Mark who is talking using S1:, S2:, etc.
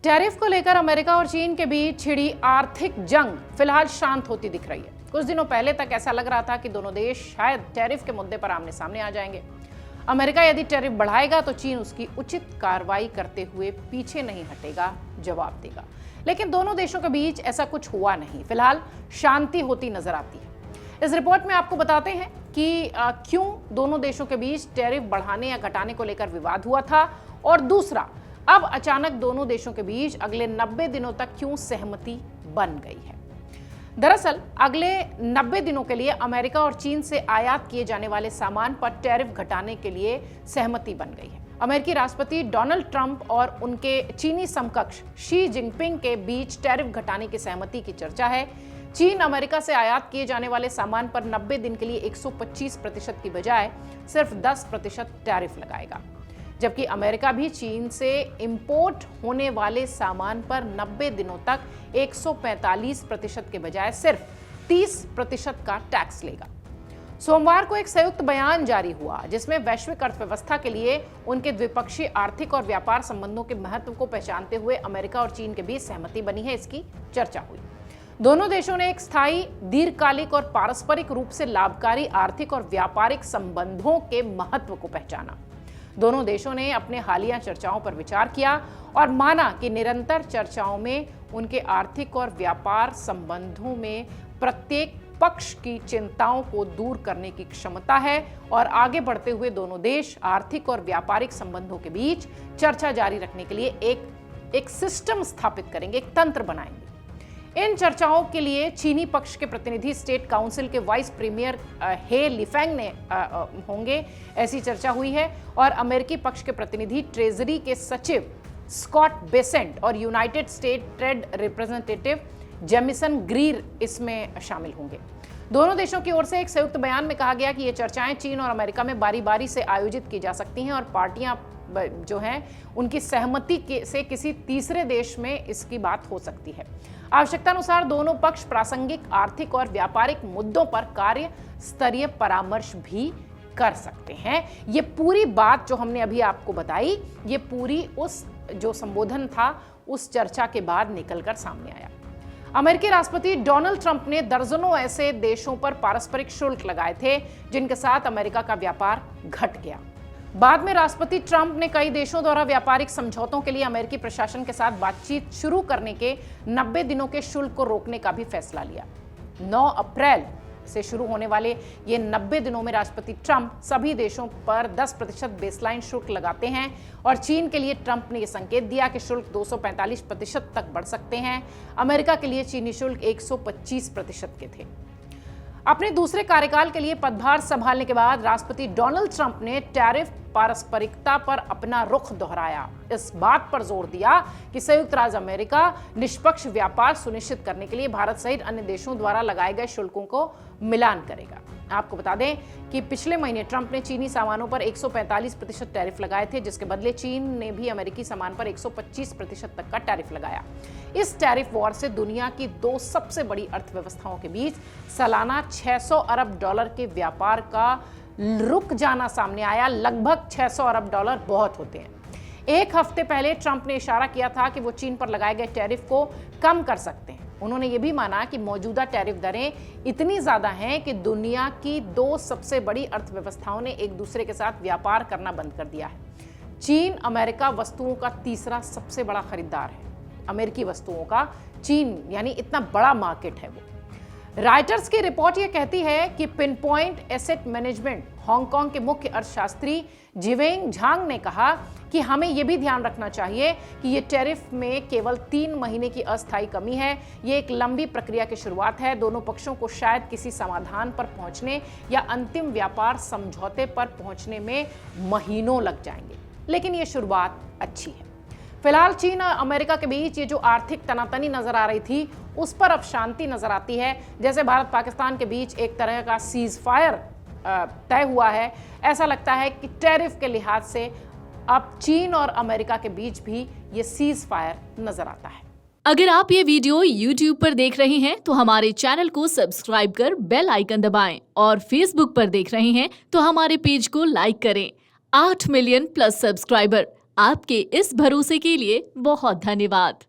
S1: Tariff को लेकर America और चीन के बीच छिड़ी आर्थिक जंग फिलहाल शांत होती दिख रही है। कुछ दिनों पहले तक ऐसा लग रहा था कि दोनों देश शायद टैरिफ के मुद्दे पर आमने सामने आ जाएंगे। अमेरिका यदि टैरिफ बढ़ाएगा तो चीन उसकी उचित कार्रवाई करते हुए पीछे नहीं हटेगा, जवाब देगा। लेकिन दोनों देशों के बीच ऐसा कुछ हुआ नहीं। फिलहाल शांति होती नजर आती है। इस रिपोर्ट में आपको बताते हैं कि क्यों दोनों देशों के बीच टैरिफ बढ़ाने या घटाने को लेकर विवाद हुआ था, और दूसरा, अब अचानक दोनों देशों के बीच अगले 90 दिनों तक क्यों सहमति बन गई है। दरअसल अगले 90 दिनों के लिए अमेरिका और चीन से आयात किए जाने वाले सामान पर टैरिफ घटाने के लिए सहमति बन गई है। अमेरिकी राष्ट्रपति डोनाल्ड ट्रंप और उनके चीनी समकक्ष शी जिनपिंग के बीच टैरिफ घटाने की सहमति की चर्चा है। चीन अमेरिका से आयात किए जाने वाले सामान पर 90 दिन के लिए 125% की बजाय सिर्फ 10% टैरिफ लगाएगा, जबकि अमेरिका भी चीन से इंपोर्ट होने वाले सामान पर 90 दिनों तक 145% के बजाय सिर्फ 30% का टैक्स लेगा। सोमवार को एक संयुक्त बयान जारी हुआ जिसमें वैश्विक अर्थव्यवस्था के लिए उनके द्विपक्षीय आर्थिक और व्यापार संबंधों के महत्व को पहचानते हुए अमेरिका और चीन के बीच सहमति बनी है। इसकी चर्चा हुई। दोनों देशों ने एक स्थायी, दीर्घकालिक और पारस्परिक रूप से लाभकारी आर्थिक और व्यापारिक संबंधों के महत्व को पहचाना। दोनों देशों ने अपने हालिया चर्चाओं पर विचार किया और माना कि निरंतर चर्चाओं में उनके आर्थिक और व्यापार संबंधों में प्रत्येक पक्ष की चिंताओं को दूर करने की क्षमता है, और आगे बढ़ते हुए दोनों देश आर्थिक और व्यापारिक संबंधों के बीच चर्चा जारी रखने के लिए एक सिस्टम स्थापित करेंगे, एक तंत्र बनाएंगे। इन चर्चाओं के लिए चीनी पक्ष के प्रतिनिधि स्टेट काउंसिल के वाइस प्रीमियर हे लिफेंग ने होंगे, ऐसी चर्चा हुई है, और अमेरिकी पक्ष के प्रतिनिधि ट्रेजरी के सचिव स्कॉट बेसेंट और United state trade representative Jameson Greer इसमें शामिल होंगे। दोनों देशों की ओर से एक संयुक्त बयान में कहा गया कि ये चर्चाएं चीन और अमेरिका में बारी बारी से आयोजित की जा सकती हैं, और पार्टियां जो हैं उनकी सहमति से किसी तीसरे देश में इसकी बात हो सकती है। आवश्यकता अनुसार दोनों पक्ष प्रासंगिक आर्थिक और व्यापारिक मुद्दों पर कार्य स्तरीय परामर्श भी कर सकते हैं। ये पूरी बात जो हमने अभी आपको बताई, ये पूरी उस जो संबोधन था उस चर्चा के बाद निकलकर सामने आया। अमेरिकी राष्ट्रपति डोनाल्ड ट्रंप ने दर्जनों ऐसे देशों पर पारस्परिक शुल्क लगाए थे जिनके साथ अमेरिका का व्यापार घट गया। बाद में राष्ट्रपति ट्रंप ने कई देशों द्वारा व्यापारिक समझौतों के लिए अमेरिकी प्रशासन के साथ बातचीत शुरू करने के 90 दिनों के शुल्क को रोकने का भी फैसला लिया। 9 अप्रैल से शुरू होने वाले ये 90 दिनों में राष्ट्रपति ट्रंप सभी देशों पर 10% बेसलाइन शुल्क लगाते हैं, और चीन के लिए ट्रंप ने यह संकेत दिया कि शुल्क 245% तक बढ़ सकते हैं। अमेरिका के लिए चीनी शुल्क 125% के थे। अपने दूसरे कार्यकाल के लिए पदभार संभालने के बाद राष्ट्रपति डोनाल्ड ट्रंप ने टैरिफ पारस्परिकता पर अपना रुख दोहराया। इस बात पर जोर दिया कि संयुक्त राज्य अमेरिका निष्पक्ष व्यापार सुनिश्चित करने के लिए भारत सहित अन्य देशों द्वारा लगाए गए शुल्कों को मिलान करेगा। आपको बता दें कि पिछले महीने ट्रंप ने चीनी सामानों पर 145% टैरिफ लगाए थे, जिसके बदले चीन ने भी अमेरिकी सामान पर 125% तक का टैरिफ लगाया। इस टैरिफ वॉर से दुनिया की 2 सबसे बड़ी अर्थव्यवस्थाओं के बीच सालाना $600 अरब के व्यापार का रुक जाना सामने आया। लगभग $600 अरब बहुत होते हैं। एक हफ्ते पहले ट्रंप ने इशारा किया था कि वो चीन पर लगाए गए टैरिफ को कम कर सकते हैं। उन्होंने ये भी माना कि मौजूदा टैरिफ दरें इतनी ज्यादा हैं कि दुनिया की 2 सबसे बड़ी अर्थव्यवस्थाओं ने एक दूसरे के साथ व्यापार करना बंद कर दिया है। चीन अमेरिका वस्तुओं का तीसरा सबसे बड़ा खरीदार है। अमेरिकी वस्तुओं का चीन यानी इतना बड़ा मार्केट है वो। राइटर्स की रिपोर्ट ये कहती है कि पिनपॉइंट एसेट मैनेजमेंट हांगकांग के मुख्य अर्थशास्त्री जिवेंग झांग ने कहा कि हमें यह भी ध्यान रखना चाहिए कि ये टैरिफ में केवल 3 महीने की अस्थायी कमी है। ये एक लंबी प्रक्रिया की शुरुआत है। दोनों पक्षों को शायद किसी समाधान पर पहुंचने या अंतिम व्यापार समझौते पर पहुंचने में महीनों लग जाएंगे, लेकिन ये शुरुआत अच्छी है। फिलहाल चीन और अमेरिका के बीच ये जो आर्थिक तनातनी नजर आ रही थी, उस पर अब शांति नजर आती है। जैसे भारत पाकिस्तान के बीच एक तरह का सीज फायर तय हुआ है, ऐसा लगता है कि टैरिफ के लिहाज से अब चीन और अमेरिका के बीच भी ये सीज फायर नजर आता है।
S2: अगर आप ये वीडियो YouTube पर देख रहे हैं तो हमारे चैनल को सब्सक्राइब कर बेल आइकन दबाएं, और Facebook पर देख रहे हैं तो हमारे पेज को लाइक करें। 8 मिलियन प्लस सब्सक्राइबर, आपके इस भरोसे के लिए बहुत धन्यवाद।